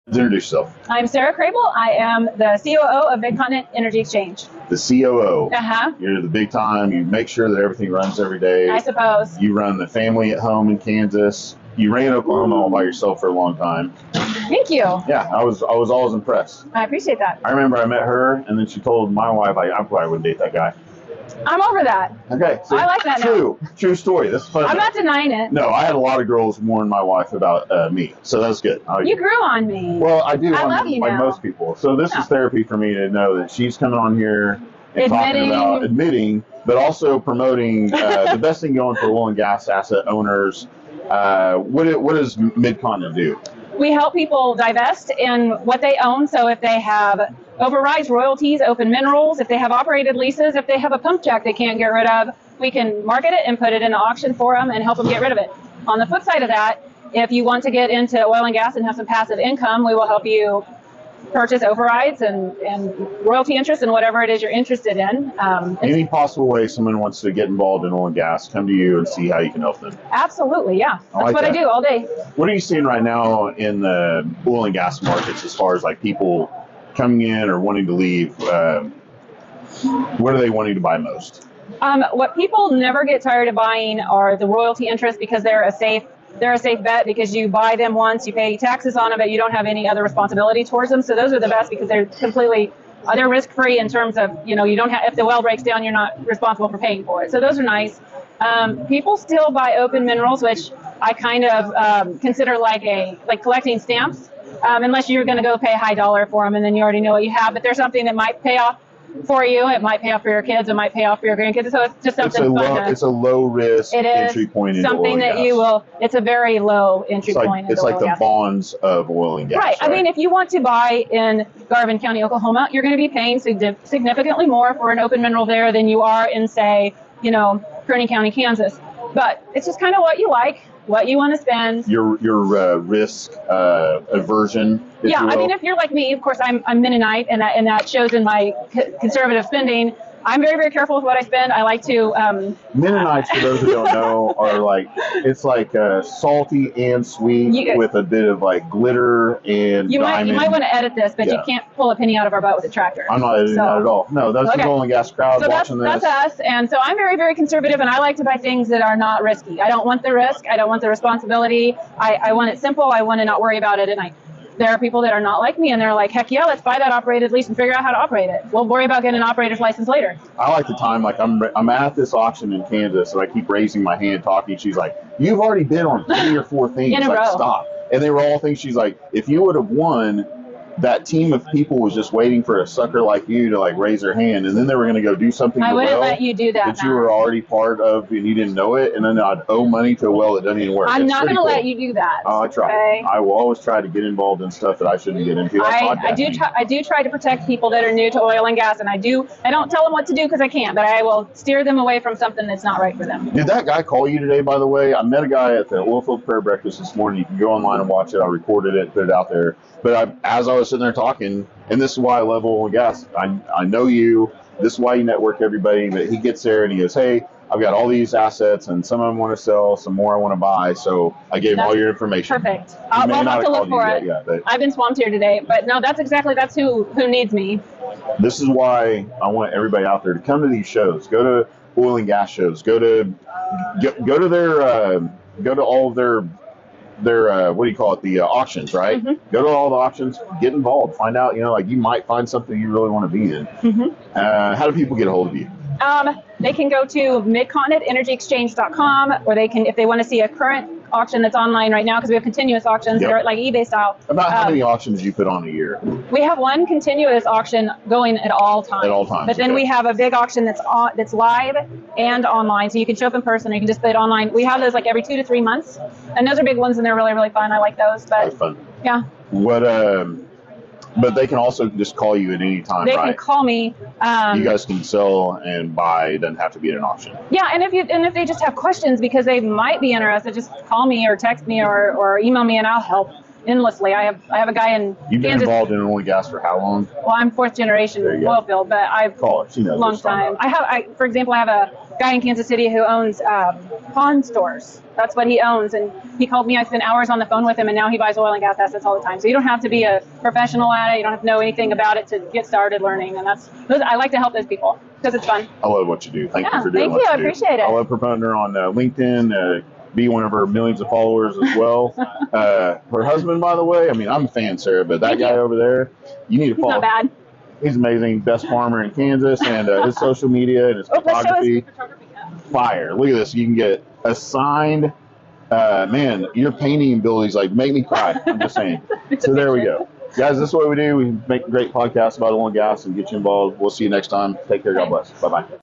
Introduce yourself. I'm Sarah Krehbiel. I am the COO of Mid-Continent Energy Exchange. The COO. Uh-huh. You're the big time. You make sure that everything runs every day. I suppose. You run the family at home in Kansas. You ran Oklahoma all by yourself for a long time. Thank you. Yeah, I was always impressed. I appreciate that. I remember I met her, and then she told my wife, I probably wouldn't date that guy. I'm over that. Okay. So I like that now. True story. That's funny. I'm not denying it. No, I had a lot of girls warn my wife about me, so that's good. You grew on me. Well, I do. I love you like now. most people. So this is therapy for me to know that she's coming on here and talking about admitting, but also promoting the best thing going for oil and gas asset owners. What does Mid-Continent do? We help people divest in what they own. So if they have overrides, royalties, open minerals, if they have operated leases, if they have a pump jack they can't get rid of, we can market it and put it in an auction for them and help them get rid of it. On the flip side of that, if you want to get into oil and gas and have some passive income, we will help you purchase overrides and royalty interest and whatever it is you're interested in. Any possible way someone wants to get involved in oil and gas, come to you and see how you can help them. Absolutely, yeah. That's what I do all day. What are you seeing right now in the oil and gas markets as far as like people coming in or wanting to leave? What are they wanting to buy most? What people never get tired of buying are the royalty interest because they're a safe bet because you buy them once, you pay taxes on them, but you don't have any other responsibility towards them. So those are the best because they're they're risk-free in terms of, you don't have, if the well breaks down, you're not responsible for paying for it. So those are nice. People still buy open minerals, which I kind of consider like collecting stamps, unless you're going to go pay a high dollar for them and then you already know what you have. But there's something that might pay off for you. It might pay off for your kids. It might pay off for your grandkids. So it's just something fun. It's a low risk entry point into something oil that and gas. it's a very low entry point. It's like the bonds of oil and gas. Right. I mean, if you want to buy in Garvin County, Oklahoma, you're going to be paying significantly more for an open mineral there than you are in, say, Kearney County, Kansas. But it's just kind of what you like, what you want to spend. Your risk aversion. Yeah, I mean, if you're like me, of course, I'm Mennonite, and that shows in my conservative spending. I'm very, very careful with what I spend. I like to... Mennonites, for those who don't know, are it's salty and sweet with a bit of glitter and diamond. You might want to edit this, but you can't pull a penny out of our butt with a tractor. I'm not editing that at all. No, that's the oil and gas crowd watching this. That's us. And so I'm very, very conservative, and I like to buy things that are not risky. I don't want the risk. I don't want the responsibility. I want it simple. I want to not worry about it at night. There are people that are not like me, and they're like, heck yeah, let's buy that operated lease and figure out how to operate it. We'll worry about getting an operator's license later. I like the time, I'm at this auction in Kansas, and I keep raising my hand talking. She's like, you've already been on 3 or 4 things. In a row. Stop. And they were all things. She's like, if you would have won, that team of people was just waiting for a sucker like you to raise their hand, and then they were going to go do something. I wouldn't let you do that. You were already part of, and you didn't know it, and then I'd owe money to a well that doesn't even work. I'm not going to let you do that. Oh, I try. Okay? I will always try to get involved in stuff that I shouldn't get into. I do try to protect people that are new to oil and gas, and I don't tell them what to do because I can't, but I will steer them away from something that's not right for them. Did that guy call you today, by the way? I met a guy at the Oilfield Prayer Breakfast this morning. You can go online and watch it. I recorded it, put it out there. But as I was sitting there talking, and this is why I love oil and gas. I know you. This is why you network everybody. But he gets there and he goes, hey, I've got all these assets, and some of them want to sell, some more I want to buy. So I gave him all your information. Perfect. I'll have to look for it. I've been swamped here today. But no, that's who needs me. This is why I want everybody out there to come to these shows. Go to oil and gas shows. Go to all of their what do you call it, the auctions, right? Mm-hmm. Go to all the auctions, get involved, find out, you might find something you really want to be in. Mm-hmm. How do people get a hold of you? They can go to midcontinentenergyexchange.com, or they can, if they want to see a current auction that's online right now, because we have continuous auctions. They're like eBay style. About how many auctions do you put on a year? We have one continuous auction going at all times. At all times. But then we have a big auction that's live and online, so you can show up in person or you can just put it online. We have those every 2 to 3 months, and those are big ones and they're really, really fun. I like those. But that's fun. Yeah. But they can also just call you at any time, right? They can call me. You guys can sell and buy. It doesn't have to be at an auction. Yeah, and if they just have questions because they might be interested, just call me or text me or email me and I'll help. endlessly. I have a guy in You've been Kansas. involved in oil and gas for how long? Well, I'm fourth generation oil field, but I've College, you know, long time. For example, I have a guy in Kansas City who owns pawn stores. That's what he owns, and he called me. I spent hours on the phone with him, and now he buys oil and gas assets all the time. So you don't have to be a professional at it. You don't have to know anything about it to get started learning, and I like to help those people because it's fun. I love what you do. Thank you for doing what you do. I appreciate it. I love promoting her on LinkedIn. Be one of her millions of followers as well. Her husband, by the way, I mean, I'm a fan, Sarah, but that guy over there, you need to follow. He's not bad. He's amazing, best farmer in Kansas, and his social media and his photography, fire. Look at this. You can get a signed, man, your painting abilities like make me cry. I'm just saying. So there we go. Guys, this is what we do. We make great podcasts about oil and gas and get you involved. We'll see you next time. Take care. God bless. Bye-bye.